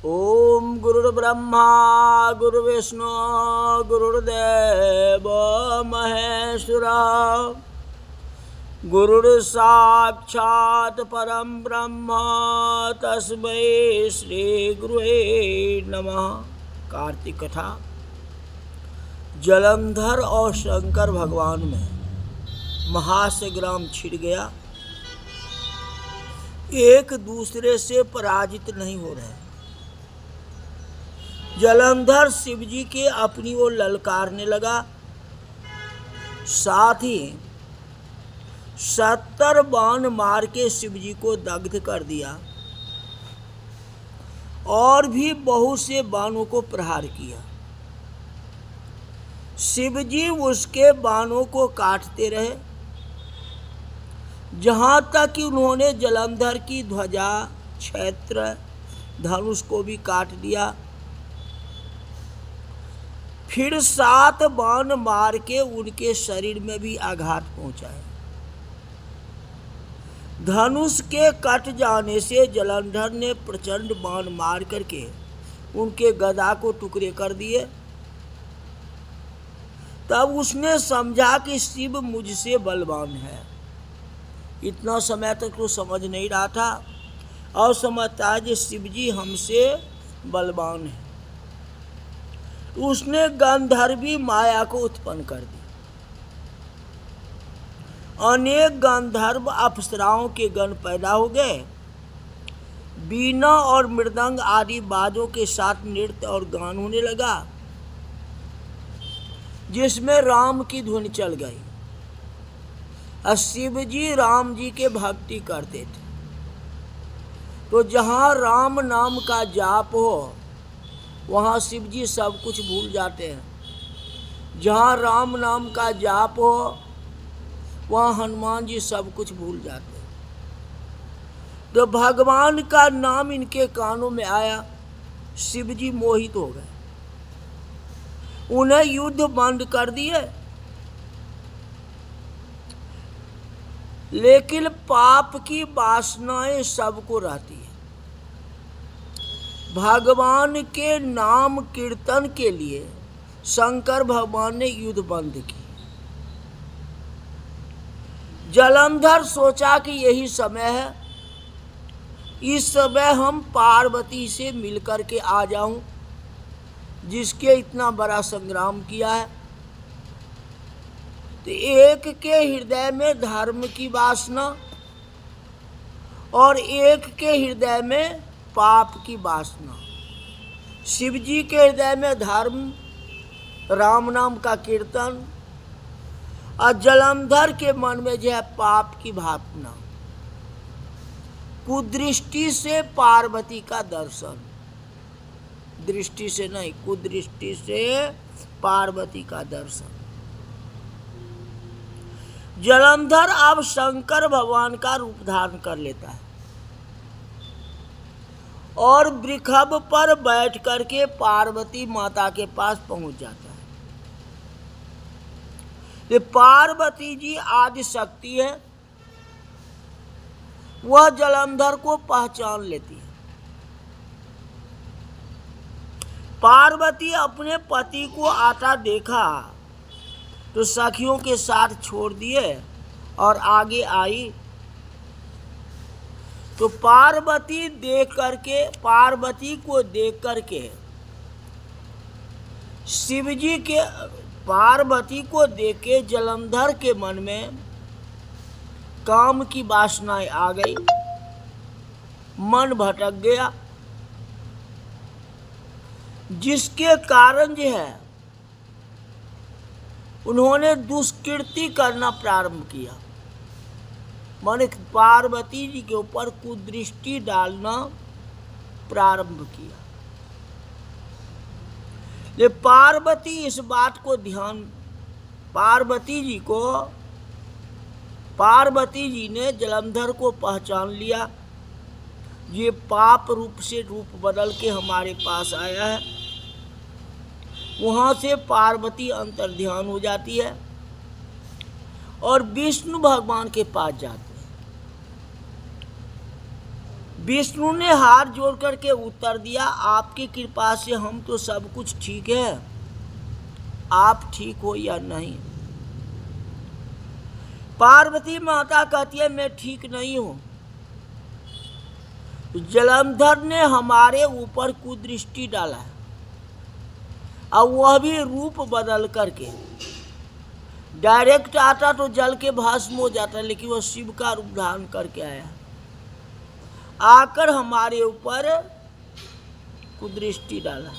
ओम गुरुर्ब्रह्मा गुरुर्विष्णु गुरुर्देव महेश्वरा गुरुर्साक्षात् परम ब्रह्म तस्मै श्री गुरुवे नमः। कार्तिक कथा। जलंधर और शंकर भगवान में महासंग्राम छिड़ गया। एक दूसरे से पराजित नहीं हो रहे। जलंधर शिवजी के अपनी ओर ललकारने लगा, साथ ही 70 बाण मार के शिवजी को दग्ध कर दिया और भी बहुत से बाणों को प्रहार किया। शिवजी उसके बाणों को काटते रहे, जहां तक कि उन्होंने जलंधर की ध्वजा, क्षेत्र, धनुष को भी काट दिया। फिर 7 बाण मार के उनके शरीर में भी आघात पहुंचाए। धनुष के कट जाने से जलंधर ने प्रचंड बाण मार करके उनके गदा को टुकड़े कर दिए। तब उसने समझा कि शिव मुझसे बलवान है। इतना समय तक तो समझ नहीं रहा था और समझता है कि शिवजी हमसे बलवान है। उसने गंधर्वी माया को उत्पन्न कर दी। अनेक गंधर्व अप्सराओं के गण पैदा हो गए। बीना और मृदंग आदि बाजों के साथ नृत्य और गान होने लगा, जिसमें राम की धुन चल गई। शिव जी राम जी के भक्ति करते थे, तो जहाँ राम नाम का जाप हो वहाँ शिव जी सब कुछ भूल जाते हैं। जहाँ राम नाम का जाप हो वहाँ हनुमान जी सब कुछ भूल जाते हैं। तो भगवान का नाम इनके कानों में आया, शिव जी मोहित हो गए। उन्हें युद्ध बंद कर दिए, लेकिन पाप की वासनाएं सबको रहती है। भगवान के नाम कीर्तन के लिए शंकर भगवान ने युद्ध बंद की। जलंधर सोचा कि यही समय है, इस समय हम पार्वती से मिलकर के आ जाऊं, जिसके इतना बड़ा संग्राम किया है। तो एक के हृदय में धर्म की वासना और एक के हृदय में पाप की वासना। शिव जी के हृदय में धर्म, राम नाम का कीर्तन, और जलंधर के मन में जो है पाप की भावना। कुदृष्टि से पार्वती का दर्शन, दृष्टि से नहीं, कुदृष्टि से पार्वती का दर्शन। जलंधर अब शंकर भगवान का रूप धारण कर लेता है और वृषभ पर बैठ करके पार्वती माता के पास पहुंच जाता है। ये पार्वती जी आदि शक्ति है, वह जलंधर को पहचान लेती है। पार्वती अपने पति को आता देखा तो सखियों के साथ छोड़ दिए और आगे आई। तो पार्वती को देख करके शिवजी के, पार्वती को देख के जलंधर के मन में काम की वासनाएं आ गई, मन भटक गया, जिसके कारण जो है उन्होंने दुष्कृति करना प्रारंभ किया। माने पार्वती जी के ऊपर कुदृष्टि डालना प्रारंभ किया। ये पार्वती इस बात को ध्यान, पार्वती जी ने जलंधर को पहचान लिया। ये पाप रूप से रूप बदल के हमारे पास आया है। वहाँ से पार्वती अंतर्ध्यान हो जाती है और विष्णु भगवान के पास जाते हैं। विष्णु ने हाथ जोड़ करके उत्तर दिया, आपकी कृपा से हम तो सब कुछ ठीक है, आप ठीक हो या नहीं। पार्वती माता कहती है मैं ठीक नहीं हूं। जलंधर ने हमारे ऊपर कुदृष्टि डाला है, और वह भी रूप बदल करके। डायरेक्ट आता तो जल के भस्म हो जाता, लेकिन वह शिव का रूप धारण करके आया, आकर हमारे ऊपर कुदृष्टि डाला।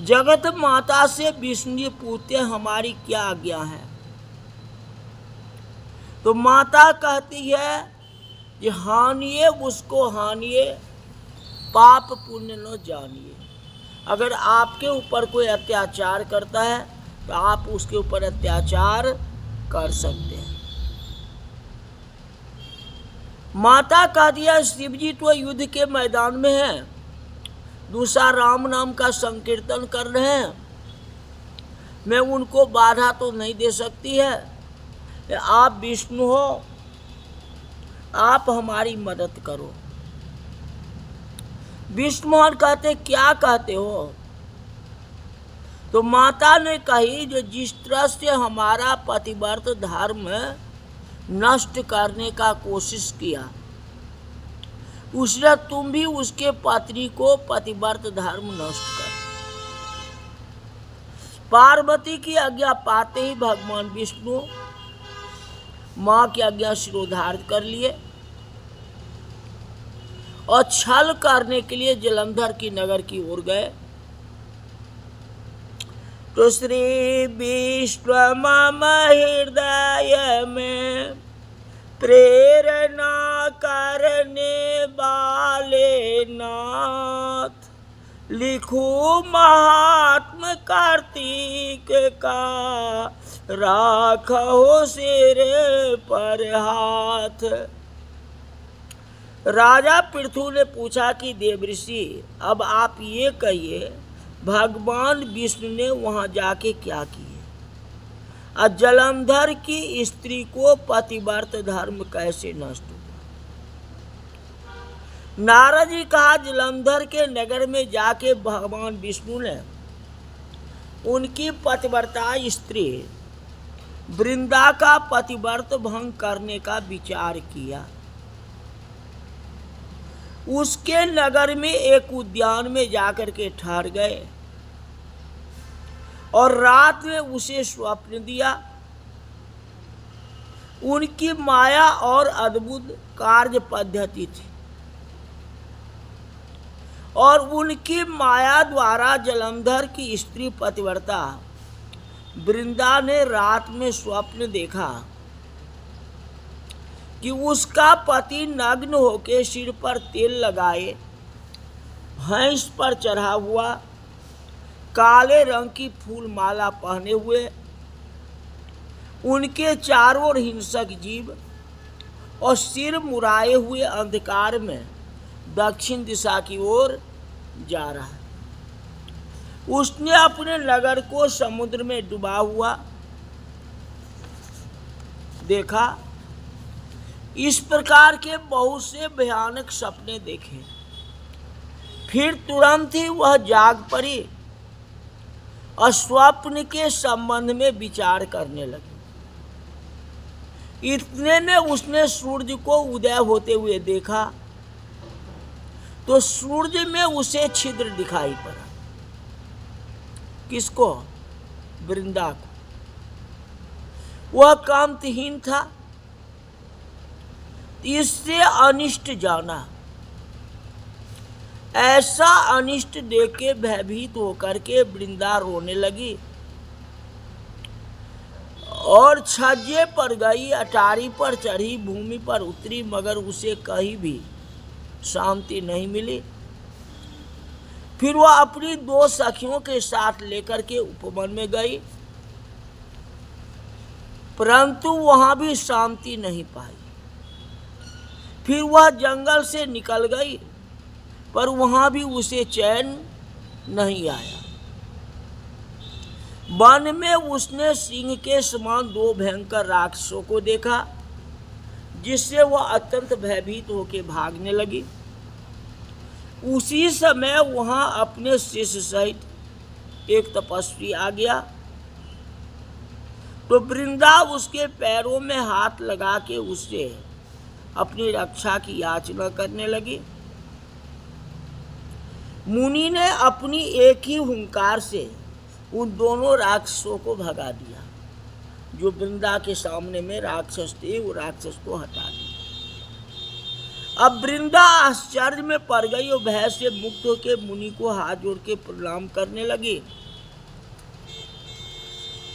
जगत माता से विष्णु पूछते हमारी क्या आज्ञा है। तो माता कहती है कि हानिए उसको हानिए, पाप पुण्य न जानिए। अगर आपके ऊपर कोई अत्याचार करता है तो आप उसके ऊपर अत्याचार कर सकते हैं। माता कह दिया शिव जी तो युद्ध के मैदान में है, दूसरा राम नाम का संकीर्तन कर रहे हैं, मैं उनको बाधा तो नहीं दे सकती है। आप विष्णु हो, आप हमारी मदद करो। विष्णु कहते क्या कहते हो। तो माता ने कही जो जिस तरह से हमारा पतिव्रत धर्म नष्ट करने का कोशिश किया, उसने तुम भी उसके पत्नी को पतिव्रत धर्म नष्ट कर। पार्वती की आज्ञा पाते ही भगवान विष्णु माँ की आज्ञा शिरोधार्य कर लिए और छल करने के लिए जलंधर की नगर की ओर गए। तो श्री विष्णु मम हृदय में प्रेरणा करने वाले नाथ, लिखूं महात्म कार्तिक का, राखो सिर पर हाथ। राजा पृथु ने पूछा कि देवऋषि अब आप ये कहिए, भगवान विष्णु ने वहां जाके क्या किए, और जलंधर की स्त्री को पतिव्रत धर्म कैसे नष्ट हुआ। नारद जी कहा जलंधर के नगर में जाके भगवान विष्णु ने उनकी पतिव्रता स्त्री वृंदा का पतिव्रत भंग करने का विचार किया। उसके नगर में एक उद्यान में जाकर के ठहर गए और रात में उसे स्वप्न दिया। उनकी माया और अद्भुत कार्य पद्धति थी और उनकी माया द्वारा जलंधर की स्त्री पतिव्रता वृंदा ने रात में स्वप्न देखा कि उसका पति नग्न होके सिर पर तेल लगाए, भैंस पर चढ़ा हुआ, काले रंग की फूल माला पहने हुए, उनके चारों ओर हिंसक जीव और सिर मुड़ाए हुए अंधकार में दक्षिण दिशा की ओर जा रहा है। उसने अपने नगर को समुद्र में डूबा हुआ देखा। इस प्रकार के बहुत से भयानक सपने देखे। फिर तुरंत ही वह जाग पड़ी और स्वप्न के संबंध में विचार करने लगी। इतने में उसने सूर्य को उदय होते हुए देखा तो सूर्य में उसे छिद्र दिखाई पड़ा। किसको? वृंदा को। वह कांतिहीन था। इससे अनिष्ट जाना। ऐसा अनिष्ट देख के भयभीत होकर के वृंदा रोने लगी और छज्जे पर गई, अटारी पर चढ़ी, भूमि पर उतरी, मगर उसे कहीं भी शांति नहीं मिली। फिर वह अपनी दो सखियों के साथ लेकर के उपवन में गई, परंतु वहां भी शांति नहीं पाई। फिर वह जंगल से निकल गई, पर वहां भी उसे चैन नहीं आया। वन में उसने सिंह के समान दो भयंकर राक्षसों को देखा जिससे वह अत्यंत भयभीत होकर भागने लगी। उसी समय वहां अपने शिष्य सहित एक तपस्वी आ गया, तो वृंदा उसके पैरों में हाथ लगा के उससे अपनी रक्षा की याचना करने लगी। मुनि ने अपनी एक ही हुंकार से उन दोनों राक्षसों को भगा दिया। जो वृंदा के सामने में राक्षस थे, वो राक्षस को हटा दिया। अब वृंदा आश्चर्य में पड़ गई और भय से मुक्त होकर मुनि को हाथ जोड़ के प्रणाम करने लगी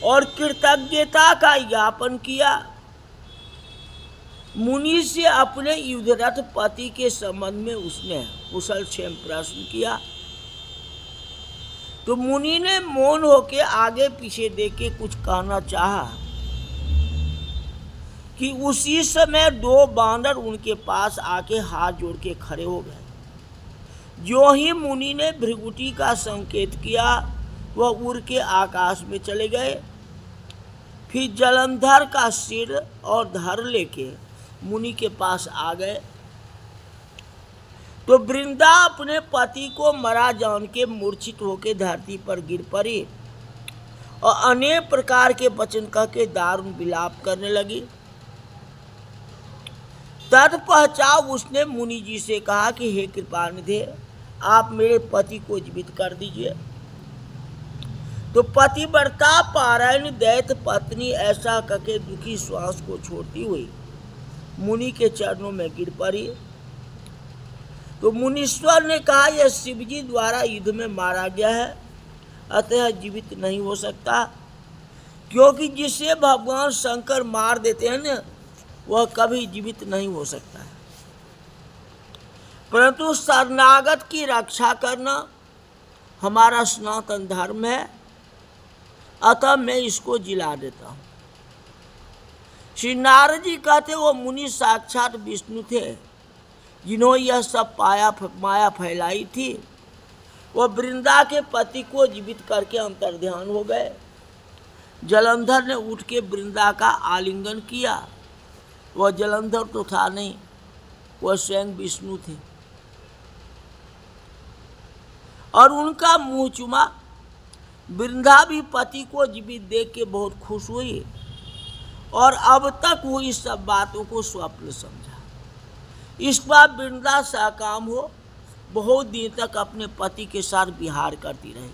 और कृतज्ञता का ज्ञापन किया। मुनि से अपने युद्धरत पति के संबंध में उसने कुशल क्षेम प्रश्न किया, तो मुनि ने मौन होकर आगे पीछे देख के कुछ कहना चाहा कि उसी समय दो बानर उनके पास आके हाथ जोड़ के खड़े हो गए। जो ही मुनि ने भृगुटी का संकेत किया, वह उड़ के आकाश में चले गए। फिर जलंधर का सिर और धर लेके मुनि के पास आ गए, तो वृंदा अपने पति को मरा जान के मूर्छित होकर धरती पर गिर पड़ी और अनेक प्रकार के वचन कह के दारुण विलाप करने लगी। तत्पश्चात उसने मुनि जी से कहा कि हे कृपानिधे, आप मेरे पति को जीवित कर दीजिए। तो पतिव्रता पारायण दैत्य पत्नी ऐसा करके दुखी श्वास को छोड़ती हुई मुनि के चरणों में गिर पड़ी। तो मुनीश्वर ने कहा, यह शिवजी द्वारा युद्ध में मारा गया है, अतः जीवित नहीं हो सकता, क्योंकि जिसे भगवान शंकर मार देते हैं ना, वह कभी जीवित नहीं हो सकता है। परंतु शरणागत की रक्षा करना हमारा सनातन धर्म है, अतः मैं इसको जिला देता हूँ। श्री नारद जी कहते वो मुनि साक्षात विष्णु थे, जिन्होंने यह सब माया फैलाई थी। वह वृंदा के पति को जीवित करके अंतर्ध्यान हो गए। जलंधर ने उठ के वृंदा का आलिंगन किया। वह जलंधर तो था नहीं, वह स्वयं विष्णु थे, और उनका मुंह चुमा। वृंदा भी पति को जीवित देख के बहुत खुश हुई और अब तक वो इस सब बातों को स्वप्न समझा। इस बार वृंदा साकाम हो बहुत दिन तक अपने पति के साथ विहार करती रही।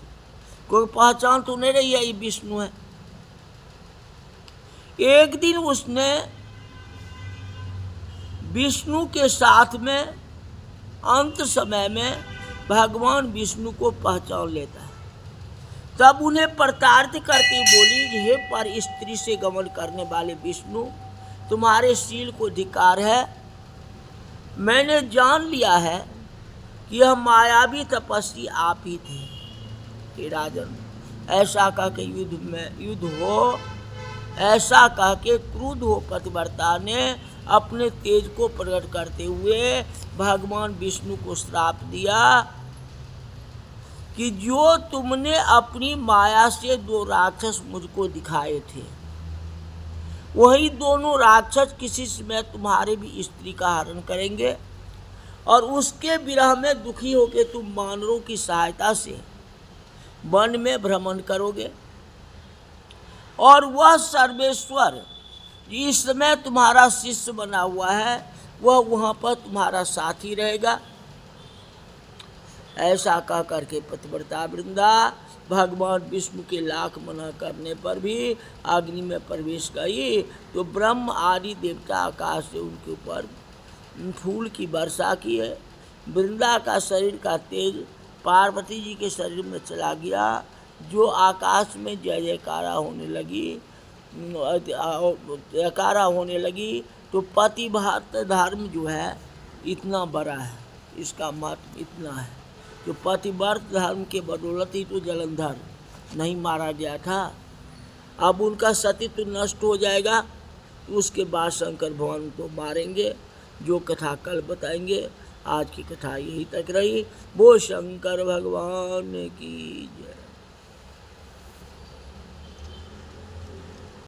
कोई पहचान तो नहीं रही, यही विष्णु है। एक दिन उसने विष्णु के साथ में अंत समय में भगवान विष्णु को पहचान लेता है। तब उन्हें प्रताड़ित करके बोली, हे पर स्त्री से गमन करने वाले विष्णु, तुम्हारे शील को धिक्कार है। मैंने जान लिया है कि यह मायावी तपस्वी आप ही थे। हे राजन, ऐसा कह के युद्ध हो, ऐसा कह के क्रुद्ध हो पतिव्रता ने अपने तेज को प्रकट करते हुए भगवान विष्णु को श्राप दिया कि जो तुमने अपनी माया से दो राक्षस मुझको दिखाए थे, वही दोनों राक्षस किसी समय तुम्हारे भी स्त्री का हरण करेंगे और उसके विरह में दुखी होकर तुम वानरों की सहायता से वन में भ्रमण करोगे, और वह सर्वेश्वर इस समय तुम्हारा शिष्य बना हुआ है, वह वहाँ पर तुम्हारा साथी रहेगा। ऐसा कह करके पतिव्रता वृंदा भगवान विष्णु के लाख मना करने पर भी अग्नि में प्रवेश गई, तो ब्रह्म आदि देवता आकाश से उनके ऊपर फूल की वर्षा की है। वृंदा का शरीर का तेज पार्वती जी के शरीर में चला गया, जो आकाश में जय जयकारा होने लगी। तो पतिव्रत धर्म जो है इतना बड़ा है, इसका महत्व इतना है। तो पतिव्रत धर्म के बदौलत ही तो जलंधर नहीं मारा गया था। अब उनका सतीत्व नष्ट हो जाएगा, तो उसके बाद शंकर भगवान को मारेंगे। जो कथा कल बताएंगे। आज की कथा यही तक रही। वो शंकर भगवान की जय।